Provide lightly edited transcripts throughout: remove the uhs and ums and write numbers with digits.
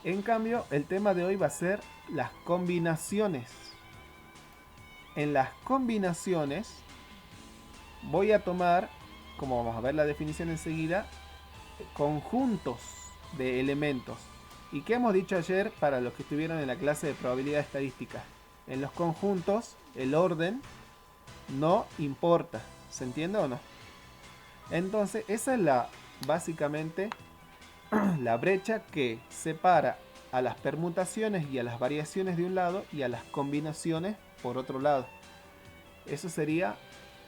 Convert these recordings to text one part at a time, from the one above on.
En cambio, el tema de hoy va a ser las combinaciones. En las combinaciones voy a tomar, como vamos a ver la definición enseguida, conjuntos de elementos. ¿Y qué hemos dicho ayer para los que estuvieron en la clase de probabilidad estadística? En los conjuntos el orden no importa. ¿Se entiende o no? Entonces esa es básicamente la brecha que separa a las permutaciones y a las variaciones de un lado y a las combinaciones por otro lado. Eso sería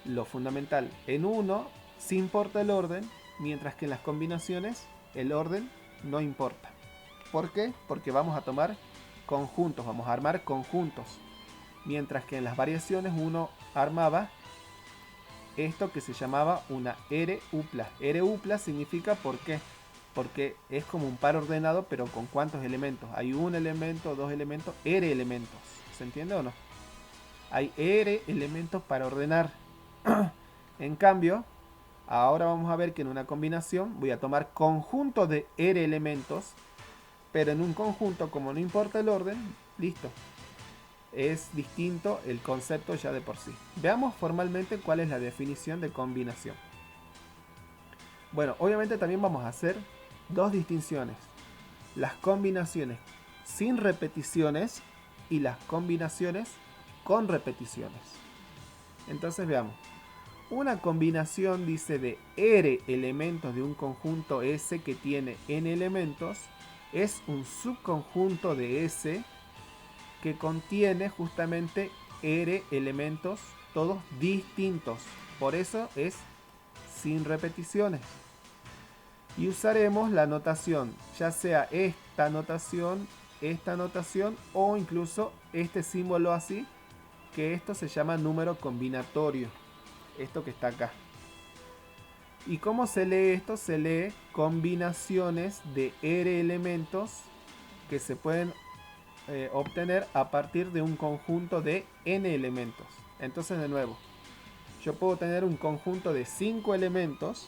lo fundamental. En uno sí importa el orden, mientras que en las combinaciones el orden no importa. ¿Por qué? Porque vamos a tomar conjuntos, vamos a armar conjuntos. Mientras que en las variaciones uno armaba esto que se llamaba una R-upla. R-upla significa ¿por qué? Porque es como un par ordenado, pero ¿con cuántos elementos? Hay un elemento, dos elementos, R elementos. ¿Se entiende o no? Hay R elementos para ordenar. En cambio, ahora vamos a ver que en una combinación voy a tomar conjunto de R elementos, pero en un conjunto, como no importa el orden, listo. Es distinto el concepto ya de por sí. Veamos formalmente cuál es la definición de combinación. Bueno, obviamente también vamos a hacer dos distinciones. Las combinaciones sin repeticiones y las combinaciones con repeticiones. Entonces veamos. Una combinación dice de R elementos de un conjunto S que tiene N elementos. Es un subconjunto de S que contiene justamente R elementos todos distintos. Por eso es sin repeticiones. Y usaremos la notación, ya sea esta notación o incluso este símbolo así, que esto se llama número combinatorio. Esto que está acá. ¿Y cómo se lee esto? Se lee combinaciones de R elementos que se pueden obtener a partir de un conjunto de N elementos. Entonces, de nuevo, yo puedo tener un conjunto de 5 elementos,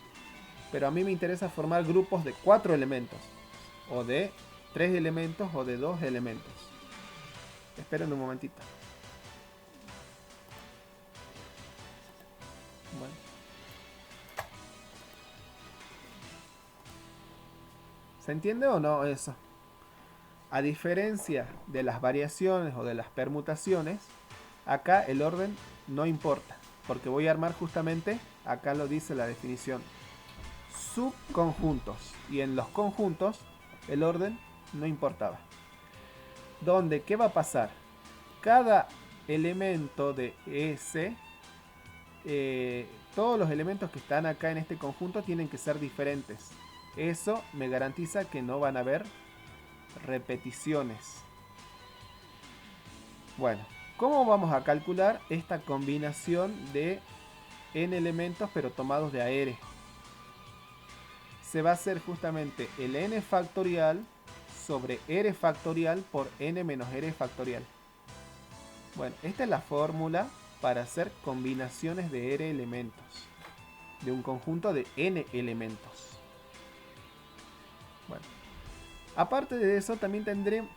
pero a mí me interesa formar grupos de 4 elementos, o de 3 elementos, o de 2 elementos. Esperen un momentito. Bueno. ¿Se entiende o no eso? A diferencia de las variaciones o de las permutaciones, acá el orden no importa, porque voy a armar justamente, acá lo dice la definición, subconjuntos. Y en los conjuntos el orden no importaba. Donde, ¿qué va a pasar? Cada elemento de S, todos los elementos que están acá en este conjunto tienen que ser diferentes. Eso me garantiza que no van a haber repeticiones. Bueno, ¿cómo vamos a calcular esta combinación de n elementos pero tomados de AR? Se va a hacer justamente el n factorial sobre r factorial por n menos r factorial. Bueno, esta es la fórmula para hacer combinaciones de r elementos, de un conjunto de n elementos. Bueno, aparte de eso, también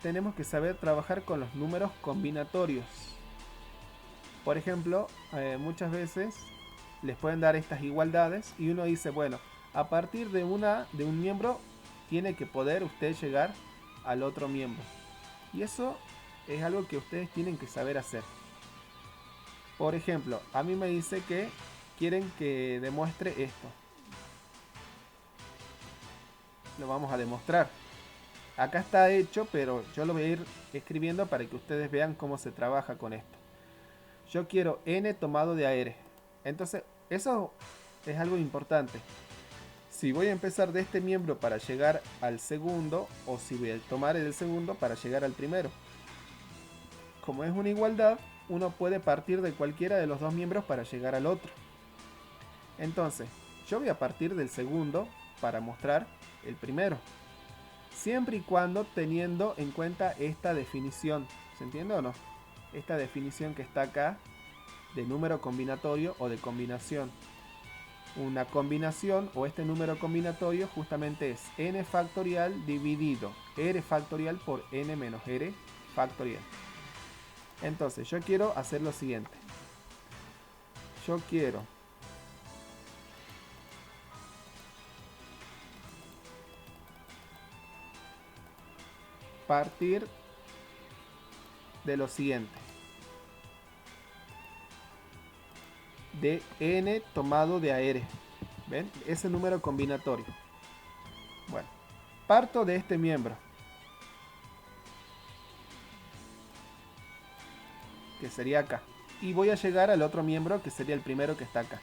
tenemos que saber trabajar con los números combinatorios. Por ejemplo, muchas veces les pueden dar estas igualdades y uno dice, bueno, a partir de un miembro tiene que poder usted llegar al otro miembro. Y eso es algo que ustedes tienen que saber hacer. Por ejemplo, a mí me dice que quieren que demuestre esto. Lo vamos a demostrar. Acá está hecho, pero yo lo voy a ir escribiendo para que ustedes vean cómo se trabaja con esto. Yo quiero n tomado de AR. Entonces, eso es algo importante. Si voy a empezar de este miembro para llegar al segundo, o si voy a tomar el segundo para llegar al primero. Como es una igualdad, uno puede partir de cualquiera de los dos miembros para llegar al otro. Entonces, yo voy a partir del segundo para mostrar el primero. Siempre y cuando teniendo en cuenta esta definición. ¿Se entiende o no? Esta definición que está acá de número combinatorio o de combinación. una combinación o este número combinatorio justamente es n factorial dividido r factorial por n menos r factorial. Entonces yo quiero hacer lo siguiente. Yo quiero partir de lo siguiente. De n tomado de AR. ¿Ven? Ese número combinatorio. Bueno, parto de este miembro, que sería acá. Y voy a llegar al otro miembro, que sería el primero que está acá.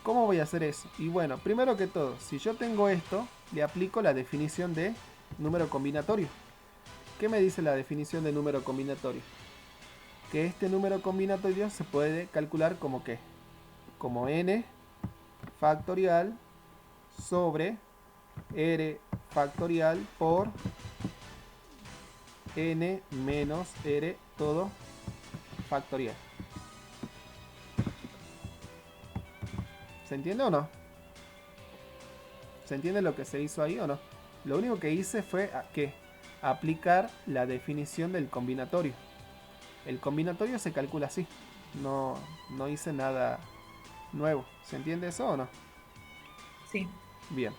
¿Cómo voy a hacer eso? Y bueno, primero que todo, si yo tengo esto, le aplico la definición de número combinatorio. ¿Qué me dice la definición de número combinatorio? Que este número combinatorio se puede calcular como ¿qué? Como n factorial sobre r factorial por n menos r todo factorial. ¿Se entiende o no? ¿Se entiende lo que se hizo ahí o no? Lo único que hice fue ¿qué? Aplicar la definición del combinatorio. El combinatorio se calcula así. No hice nada nuevo. ¿Se entiende eso o no? Sí. Bien.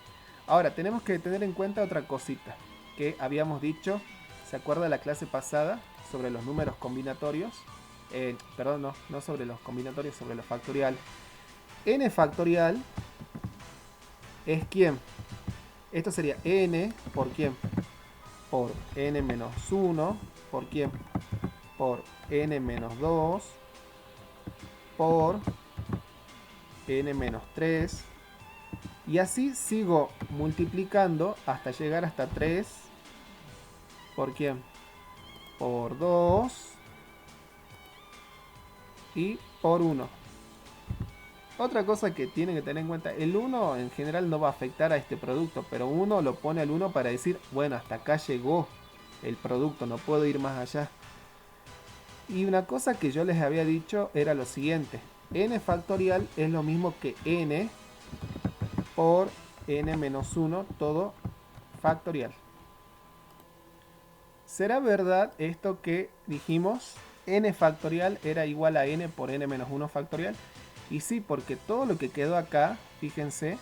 Ahora, tenemos que tener en cuenta otra cosita que habíamos dicho. ¿Se acuerda de la clase pasada sobre los números combinatorios? Perdón, no sobre los combinatorios, sobre los factoriales. N factorial es ¿quién? Esto sería n por ¿quién? Por n menos 1, ¿por quién? Por n menos 2, por n menos 3. Y así sigo multiplicando hasta llegar hasta 3. ¿Por quién? Por 2 y por 1. Otra cosa que tienen que tener en cuenta, el 1 en general no va a afectar a este producto, pero uno lo pone al 1 para decir, bueno, hasta acá llegó el producto, no puedo ir más allá. Y una cosa que yo les había dicho era lo siguiente, n factorial es lo mismo que n por n menos 1 todo factorial. ¿Será verdad esto que dijimos? N factorial era igual a n por n menos 1 factorial. Y sí, porque todo lo que quedó acá, fíjense,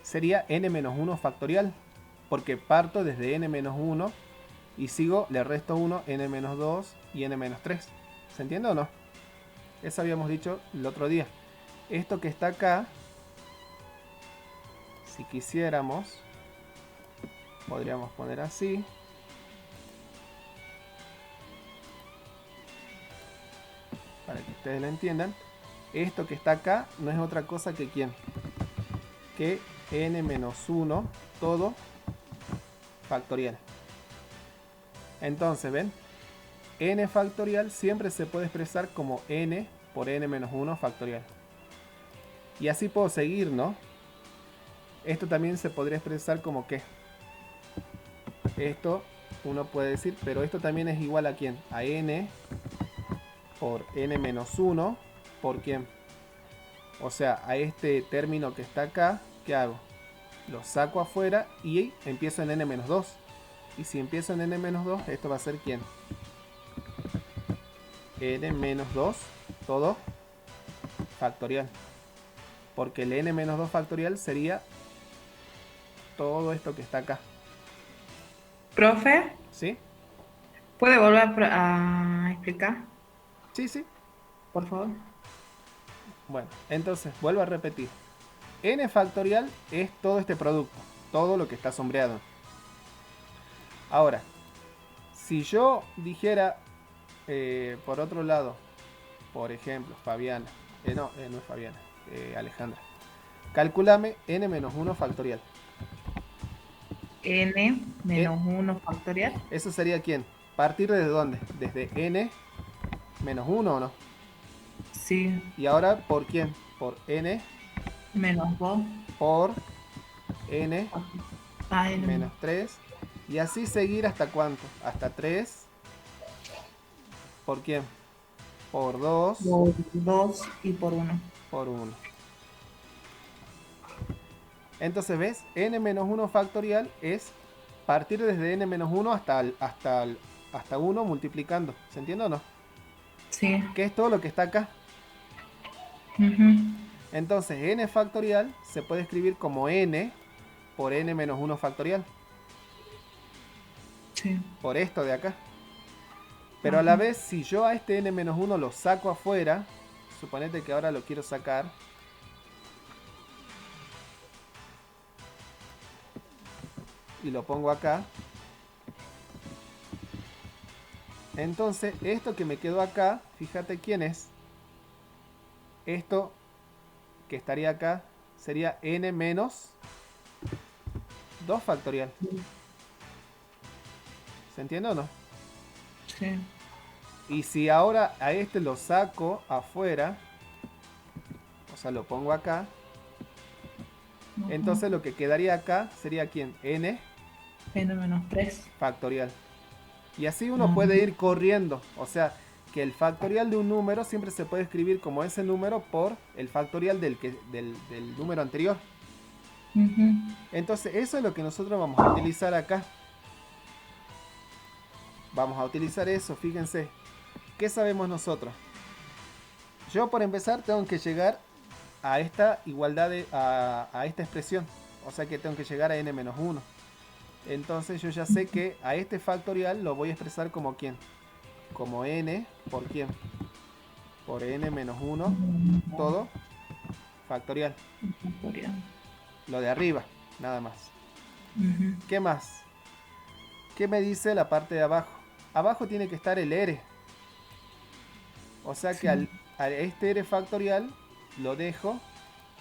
sería n menos 1 factorial. Porque parto desde n menos 1 y sigo, le resto 1, n menos 2 y n menos 3. ¿Se entiende o no? Eso habíamos dicho el otro día. Esto que está acá, si quisiéramos, podríamos poner así. Para que ustedes lo entiendan. Esto que está acá no es otra cosa que ¿quién? Que n menos 1 todo factorial. Entonces, ¿ven? N factorial siempre se puede expresar como n por n menos 1 factorial. Y así puedo seguir, ¿no? Esto también se podría expresar como ¿qué? Esto uno puede decir, pero esto también es igual a ¿quién? A n por n menos 1 por ¿quién? O sea, a este término que está acá, ¿qué hago? Lo saco afuera y empiezo en n menos 2. Y si empiezo en n menos 2, esto va a ser ¿quién? N menos 2 todo factorial. Porque el n menos 2 factorial sería todo esto que está acá. Profe, ¿Sí? ¿puede volver a explicar, Sí, sí. por favor? Bueno, entonces vuelvo a repetir. N factorial es todo este producto. Todo lo que está sombreado. Ahora, si yo dijera, por otro lado, por ejemplo, Fabiana. No es Fabiana. Alejandra. Calculame n menos 1 factorial. N Eh, menos 1 factorial. ¿Eso sería quién? ¿Partir desde dónde? Desde n menos 1 o no. Sí, Y ahora, ¿por quién? Por n menos 2. por n Ah, N. menos 3. Y así seguir hasta cuánto? Hasta 3. ¿Por quién? por 2 por 2 y por 1. por 1. Entonces, ¿ves? n-1 factorial es partir desde n-1 hasta 1 multiplicando. ¿Se entiende o no? Sí. Que es todo lo que está acá. Ujú. Entonces, n factorial se puede escribir como n por n-1 factorial. Sí. Por esto de acá. Pero a la Ajá. vez, si yo a este n-1 lo saco afuera, suponete que ahora lo quiero sacar. Y lo pongo acá. Entonces, esto que me quedó acá, fíjate quién es. Esto que estaría acá sería n menos 2 factorial. ¿Se entiende o no? Sí. Y si ahora a este lo saco afuera, o sea, lo pongo acá, Ujú. entonces lo que quedaría acá sería ¿quién? N N-3. factorial. Y así uno puede ir corriendo. O sea, que el factorial de un número siempre se puede escribir como ese número por el factorial del número anterior. Ujú. Entonces eso es lo que nosotros vamos a utilizar acá. Vamos a utilizar eso, fíjense. ¿Qué sabemos nosotros? Yo por empezar tengo que llegar a esta igualdad, a esta expresión. O sea que tengo que llegar a n-1. Entonces yo ya sé que a este factorial lo voy a expresar como ¿quién? Como n por quién? Por n-1 todo factorial. Factorial. Lo de arriba, nada más. Ujú. ¿Qué más? ¿Qué me dice la parte de abajo? Abajo tiene que estar el r. O sea que Sí. a este r factorial lo dejo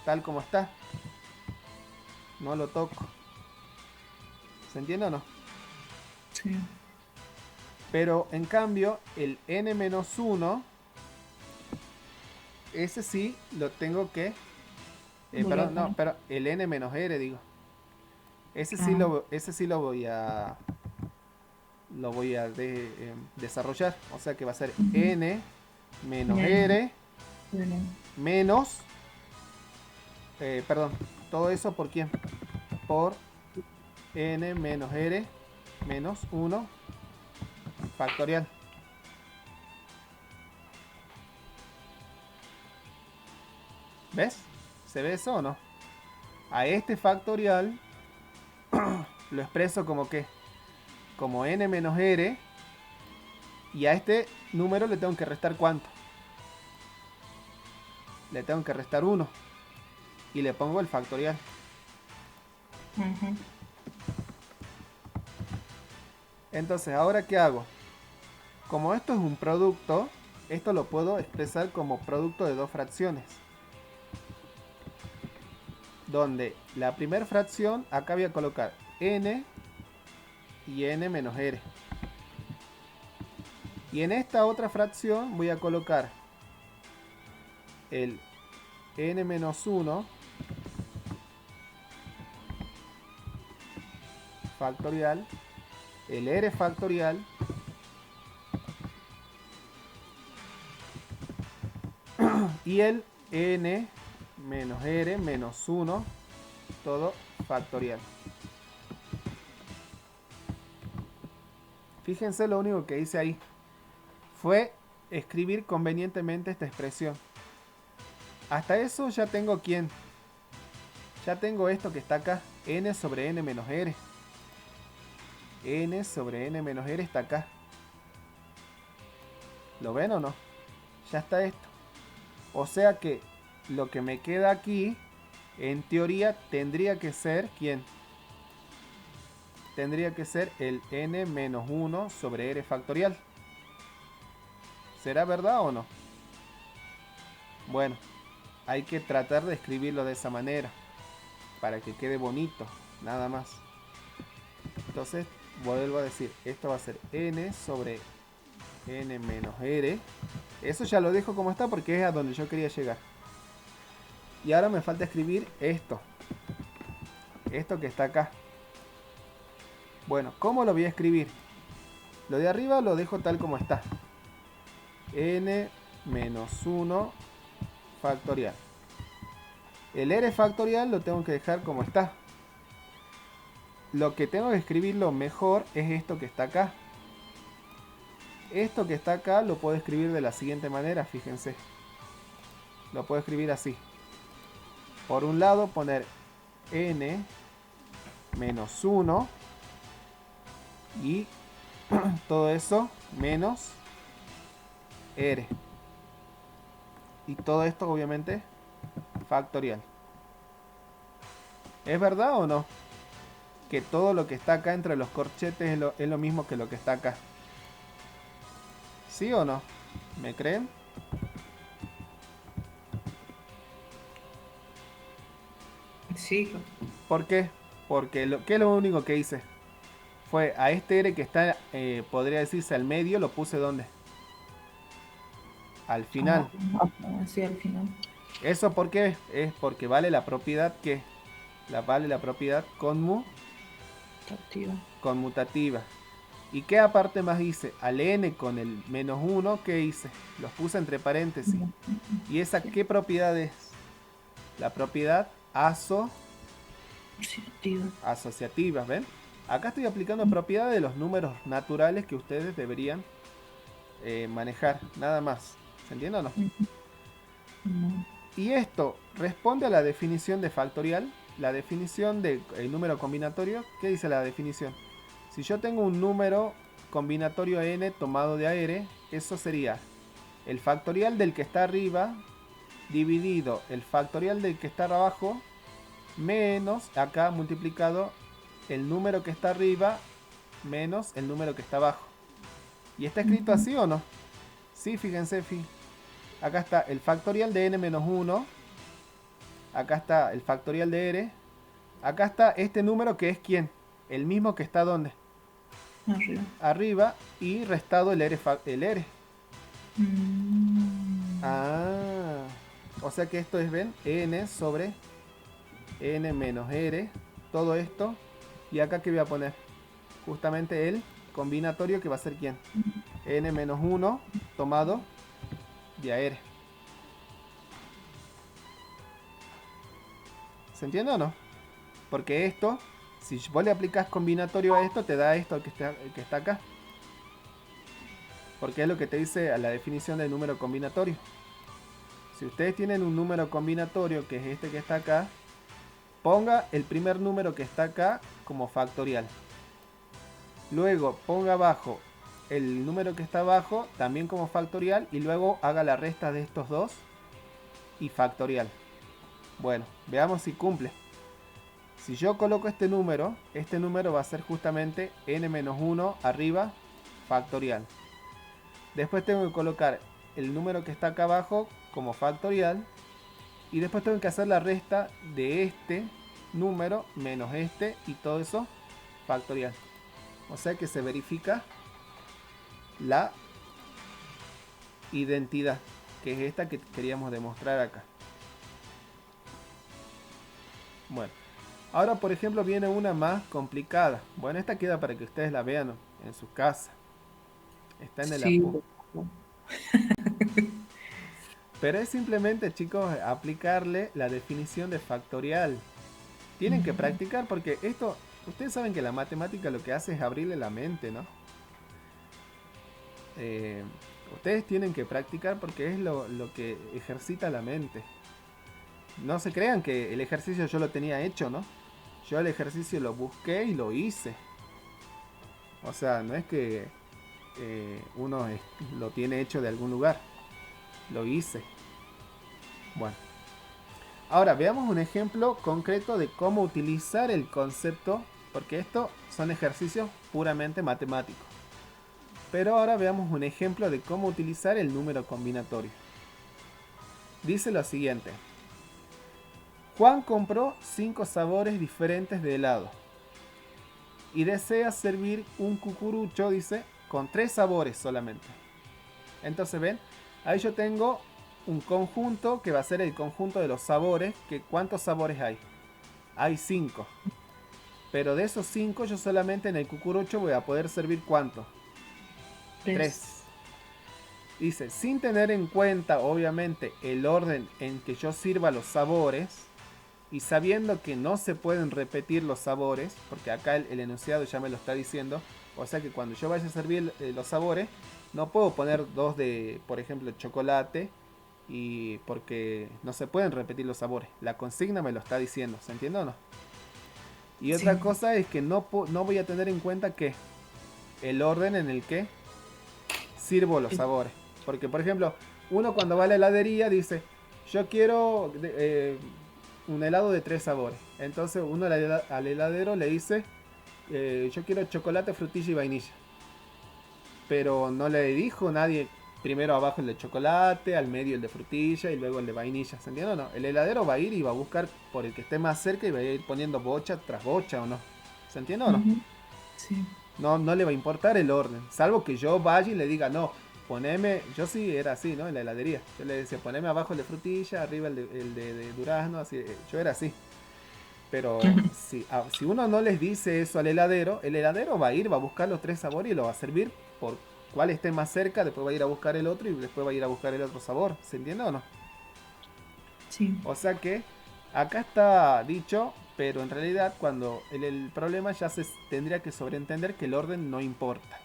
tal como está. No lo toco. ¿Se entiende o no? Sí. Pero en cambio el n-1, ese sí lo tengo que... Volver a perdón, no, poner. pero el n-r digo. Ah, Ese sí lo voy a... desarrollar. O sea que va a ser ujú. n menos N. r N. menos... perdón, todo eso por quién? Por n menos r menos 1 factorial. ¿Ves? ¿Se ve eso o no? A este factorial lo expreso como que, como n menos r, y a este número le tengo que restar ¿cuánto? Le tengo que restar 1 y le pongo el factorial. Ujú. Entonces, ¿ahora qué hago? Como esto es un producto, esto lo puedo expresar como producto de dos fracciones. Donde la primera fracción, acá voy a colocar n y n menos r. Y en esta otra fracción voy a colocar el n menos 1 factorial, el r factorial y el n menos r menos 1 todo factorial. Fíjense lo único que hice ahí fue escribir convenientemente esta expresión. Hasta eso ya tengo quién. Ya tengo esto que está acá, n sobre n menos r. N sobre n menos r está acá. ¿Lo ven o no? Ya está esto. O sea que lo que me queda aquí, en teoría, tendría que ser ¿quién? Tendría que ser el n menos 1 sobre r factorial. ¿Será verdad o no? Bueno, hay que tratar de escribirlo de esa manera, para que quede bonito, nada más. Entonces, vuelvo a decir, esto va a ser n sobre n menos r. Eso ya lo dejo como está porque es a donde yo quería llegar. Y ahora me falta escribir esto. Esto que está acá. Bueno, ¿cómo lo voy a escribir? Lo de arriba lo dejo tal como está. N menos 1 factorial. El r factorial lo tengo que dejar como está. Lo que tengo que escribirlo mejor es esto que está acá. Esto que está acá lo puedo escribir de la siguiente manera, fíjense. Lo puedo escribir así. Por un lado poner n menos 1 y todo eso menos r. Y todo esto obviamente factorial. ¿Es verdad o no? Que todo lo que está acá entre los corchetes es lo mismo que lo que está acá. ¿Sí o no? ¿Me creen? Sí, ¿Por qué? Porque ¿qué es lo único que hice? Fue a este R que está, podría decirse al medio, lo puse ¿dónde? Al final. así al final. ¿Eso por qué? Es porque vale la propiedad que vale la propiedad Activa. conmutativa. ¿Y qué aparte más hice? Al n con el menos 1, ¿qué hice? Los puse entre paréntesis. ¿Y esa qué propiedad es? La propiedad asociativa, ¿ven? Acá estoy aplicando propiedades de los números naturales que ustedes deberían manejar, nada más. ¿Se entiende o no? Y esto responde a la definición de factorial, la definición de número combinatorio. ¿Qué dice la definición? Si yo tengo un número combinatorio n tomado de AR, eso sería el factorial del que está arriba dividido el factorial del que está abajo menos acá multiplicado el número que está arriba menos el número que está abajo. ¿Y está escrito así o no? Sí, fíjense, acá está el factorial de n menos 1. Acá está el factorial de r. Acá está este número que es ¿quién? El mismo que está ¿dónde? Arriba y restado el r. Ah, o sea que esto es, ven, n sobre n menos r. Todo esto. Y acá que voy a poner justamente el combinatorio que va a ser ¿quién? N menos 1 tomado de AR. ¿Se entiende o no? Porque esto, si vos le aplicás combinatorio a esto, te da esto que está acá. Porque es lo que te dice a la definición del número combinatorio. Si ustedes tienen un número combinatorio, que es este que está acá, ponga el primer número que está acá como factorial. Luego ponga abajo el número que está abajo también como factorial y luego haga la resta de estos dos y factorial. Bueno, veamos si cumple. Si yo coloco este número va a ser justamente n-1 arriba factorial. Después tengo que colocar el número que está acá abajo como factorial y después tengo que hacer la resta de este número menos este y todo eso factorial. O sea que se verifica la identidad, que es esta que queríamos demostrar acá. Bueno, ahora por ejemplo viene una más complicada. Bueno, esta queda para que ustedes la vean en su casa. Está en el apunte. Pero es simplemente, chicos, aplicarle la definición de factorial. Tienen que practicar porque esto, ustedes saben que la matemática lo que hace es abrirle la mente, ¿no? Ustedes tienen que practicar porque es lo que ejercita la mente. No se crean que el ejercicio yo lo tenía hecho, ¿no? Yo el ejercicio lo busqué y lo hice. O sea, no es que uno lo tiene hecho de algún lugar. Lo hice. Bueno. Ahora veamos un ejemplo concreto de cómo utilizar el concepto, porque estos son ejercicios puramente matemáticos. Pero ahora veamos un ejemplo de cómo utilizar el número combinatorio. Dice lo siguiente. Juan compró 5 sabores diferentes de helado y desea servir un cucurucho, dice, con 3 sabores solamente. Entonces ven, ahí yo tengo un conjunto que va a ser el conjunto de los sabores. ¿Cuántos sabores hay? Hay 5. Pero de esos 5 yo solamente en el cucurucho voy a poder servir ¿cuánto? 3. Dice, sin tener en cuenta, obviamente, el orden en que yo sirva los sabores, y sabiendo que no se pueden repetir los sabores, porque acá el enunciado ya me lo está diciendo, o sea que cuando yo vaya a servir los sabores, no puedo poner dos de, por ejemplo, chocolate, y porque no se pueden repetir los sabores. La consigna me lo está diciendo, ¿se entiende o no? Y otra Sí. cosa es que no voy a tener en cuenta que el orden en el que sirvo los sabores. Porque, por ejemplo, uno cuando va a la heladería dice, yo quiero un helado de 3 sabores. Entonces uno al heladero le dice, yo quiero chocolate, frutilla y vainilla. Pero no le dijo nadie primero abajo el de chocolate, al medio el de frutilla y luego el de vainilla. ¿Se entiende o no? El heladero va a ir y va a buscar por el que esté más cerca y va a ir poniendo bocha tras bocha o no. ¿Se entiende o no? Ujú. Sí. No le va a importar el orden. Salvo que yo vaya y le diga, no, poneme. Yo sí era así, ¿no? En la heladería. Yo le decía, poneme abajo el de frutilla, arriba el de durazno. Así, yo era así. Pero Ujú. si uno no les dice eso al heladero, el heladero va a ir, va a buscar los 3 sabores y lo va a servir por cuál esté más cerca. Después va a ir a buscar el otro y después va a ir a buscar el otro sabor. ¿Se entiende o no? Sí. O sea que acá está dicho, pero en realidad cuando el problema ya se tendría que sobreentender que el orden no importa.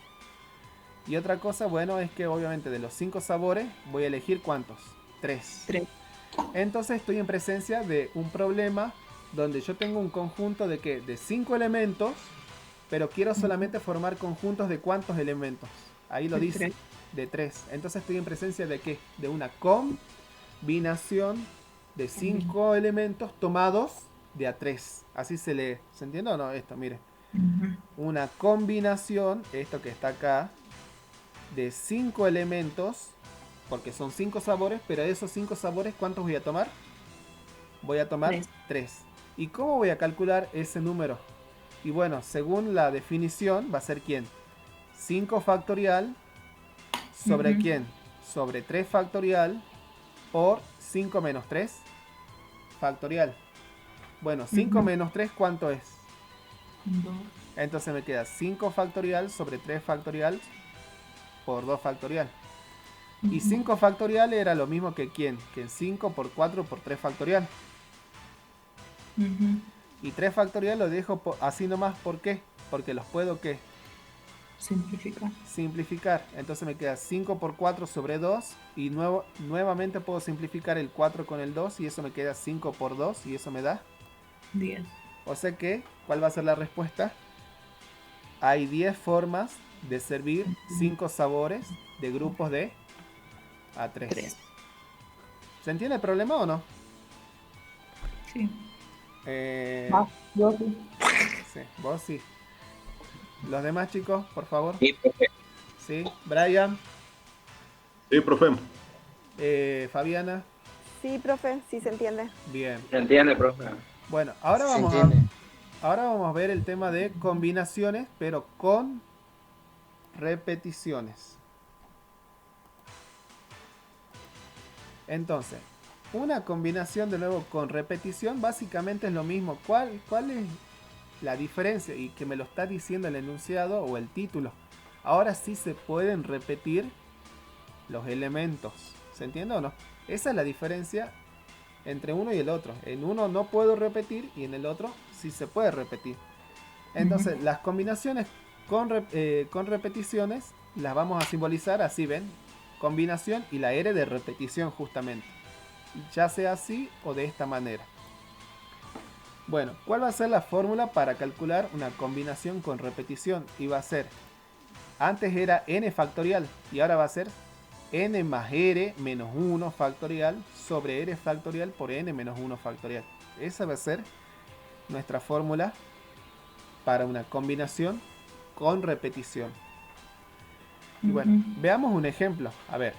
Y otra cosa, bueno, es que obviamente de los 5 sabores voy a elegir cuántos. 3. 3. Entonces estoy en presencia de un problema donde yo tengo un conjunto de que de 5 elementos, pero quiero solamente formar conjuntos de cuántos elementos. Ahí lo De dice, 3. de 3. Entonces estoy en presencia de qué? De una combinación de 5 elementos tomados de a 3. Así se lee. ¿Se entiende o no esto? Mire. Una combinación, esto que está acá, de 5 elementos, porque son 5 sabores, pero de esos 5 sabores, ¿cuántos voy a tomar? Voy a tomar 3. 3. ¿Y cómo voy a calcular ese número? Y bueno, según la definición, va a ser ¿quién? 5 factorial sobre ¿quién? Sobre 3 factorial por 5 menos 3 factorial. Bueno, 5 menos 3, ¿cuánto es? 2. Entonces me queda 5 factorial sobre 3 factorial por 2 factorial. Y 5 factorial era lo mismo que ¿quién? Que 5 por 4 por 3 factorial. Y 3 factorial lo dejo así nomás. ¿Por qué? Porque los puedo ¿qué? Simplificar. Simplificar. Entonces me queda 5 por 4 sobre 2. Y nuevamente puedo simplificar el 4 con el 2. Y eso me queda 5 por 2. Y eso me da 10. O sea que, ¿cuál va a ser la respuesta? Hay 10 formas de servir 5 sabores de grupos de A3. 3. ¿Se entiende el problema o no? Sí. Yo sí. Sí, vos sí. Los demás chicos, por favor. Sí, profe. Sí, Brian, Sí, profe. Fabiana. Sí, profe, sí se entiende. Bien. ¿Se entiende, profe? Bueno, ahora Se vamos entiende. ahora vamos a ver el tema de combinaciones, pero con repeticiones. Entonces, una combinación de nuevo con repetición básicamente es lo mismo. ¿Cuál es la diferencia? Y que me lo está diciendo el enunciado o el título. Ahora sí se pueden repetir los elementos. ¿Se entiende o no? Esa es la diferencia entre uno y el otro. En uno no puedo repetir y en el otro sí se puede repetir. Entonces, las combinaciones con repeticiones las vamos a simbolizar así, ¿ven? Combinación y la R de repetición justamente. Ya sea así o de esta manera. Bueno, ¿cuál va a ser la fórmula para calcular una combinación con repetición? Y va a ser, antes era n factorial y ahora va a ser n más r menos 1 factorial sobre r factorial por n menos 1 factorial. Esa va a ser nuestra fórmula para una combinación con repetición. Y bueno, veamos un ejemplo. A ver,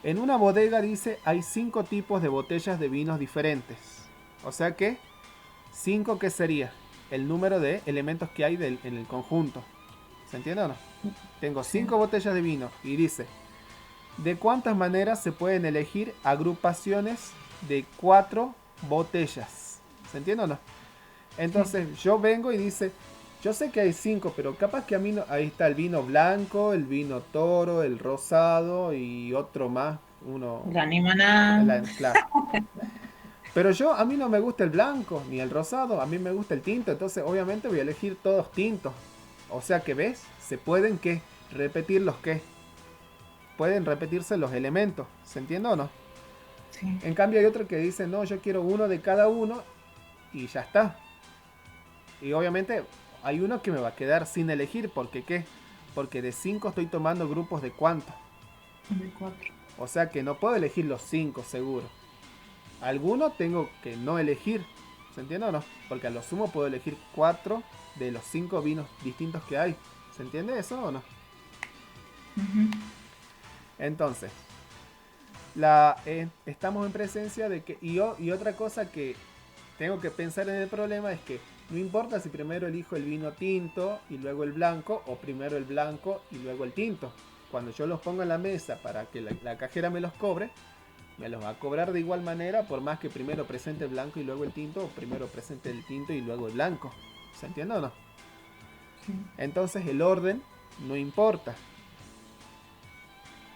en una bodega dice hay 5 tipos de botellas de vinos diferentes. O sea que 5 que sería el número de elementos que hay en el conjunto. ¿Se entiende o no? Tengo 5 botellas de vino y dice, ¿de cuántas maneras se pueden elegir agrupaciones de 4 botellas? ¿Se entiende o no? Entonces yo vengo y dice, Yo sé que hay 5, pero capaz que a mí no... Ahí está el vino blanco, el vino toro, el rosado y otro más. Uno... La Nimaná. Claro. Pero a mí no me gusta el blanco ni el rosado, a mí me gusta el tinto, entonces obviamente voy a elegir todos tintos. O sea que ves, se pueden que repetir los que. Pueden repetirse los elementos, ¿se entiende o no? Sí. En cambio hay otro que dice, no, yo quiero uno de cada uno y ya está. Y obviamente hay uno que me va a quedar sin elegir, ¿porque qué? Porque de 5 estoy tomando grupos de cuánto. De 4. O sea que no puedo elegir los 5 seguro. Alguno tengo que no elegir, ¿se entiende o no? Porque a lo sumo puedo elegir 4 de los 5 vinos distintos que hay. ¿Se entiende eso o no? Entonces, estamos en presencia de que... Y otra cosa que tengo que pensar en el problema es que no importa si primero elijo el vino tinto y luego el blanco, o primero el blanco y luego el tinto. Cuando yo los pongo en la mesa para que la cajera me los cobre, me los va a cobrar de igual manera, por más que primero presente el blanco y luego el tinto, o primero presente el tinto y luego el blanco. ¿Se entiende o no? Sí. Entonces el orden no importa.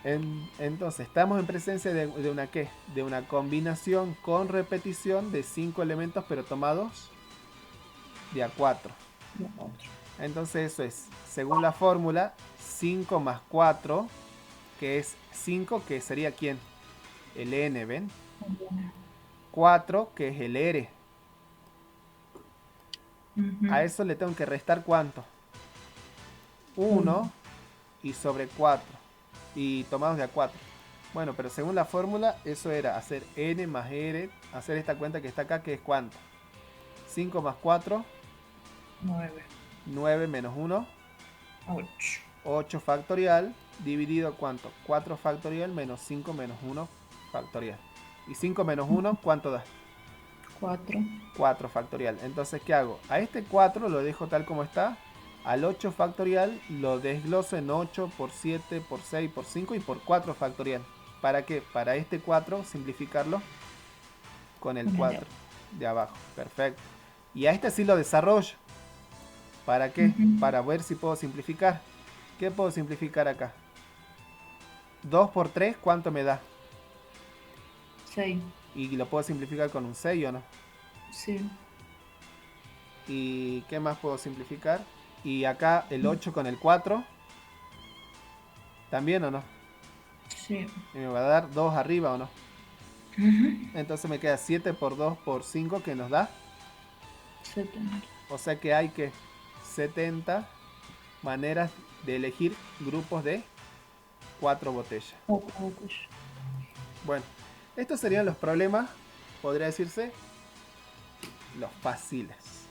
Entonces estamos en presencia de una ¿qué? De una combinación con repetición de 5 elementos, pero tomados de a 4. Entonces eso es, según la fórmula, 5 más 4, que es 5, que sería ¿quién? El N, ¿ven? 4, que es el R. A eso le tengo que restar ¿cuánto? 1 y sobre 4. Y tomados de a 4. Bueno, pero según la fórmula, eso era hacer N más R, hacer esta cuenta que está acá, que es ¿cuánto? 5 más 4. 9. 9 menos 1. 8. 8 factorial, dividido ¿cuánto? 4 factorial menos 5 menos 1 factorial. Y 5 menos 1, ¿cuánto da? 4. 4 factorial. Entonces, ¿qué hago? A este 4 lo dejo tal como está. Al 8 factorial lo desgloso en 8 por 7, por 6, por 5 y por 4 factorial. ¿Para qué? Para este 4 simplificarlo con el 4 de abajo. Perfecto. Y a este sí lo desarrollo. ¿Para qué? Para ver si puedo simplificar. ¿Qué puedo simplificar acá? 2 por 3, ¿cuánto me da? 6. Y lo puedo simplificar con un 6 o no. Sí. ¿Y qué más puedo simplificar? Y acá el 8 con el 4. ¿También o no? Sí. Y me va a dar 2 arriba o no. Entonces me queda 7 por 2 por 5 que nos da 70. O sea que hay que 70 maneras de elegir grupos de 4 botellas. Bueno, estos serían los problemas, podría decirse, los fáciles.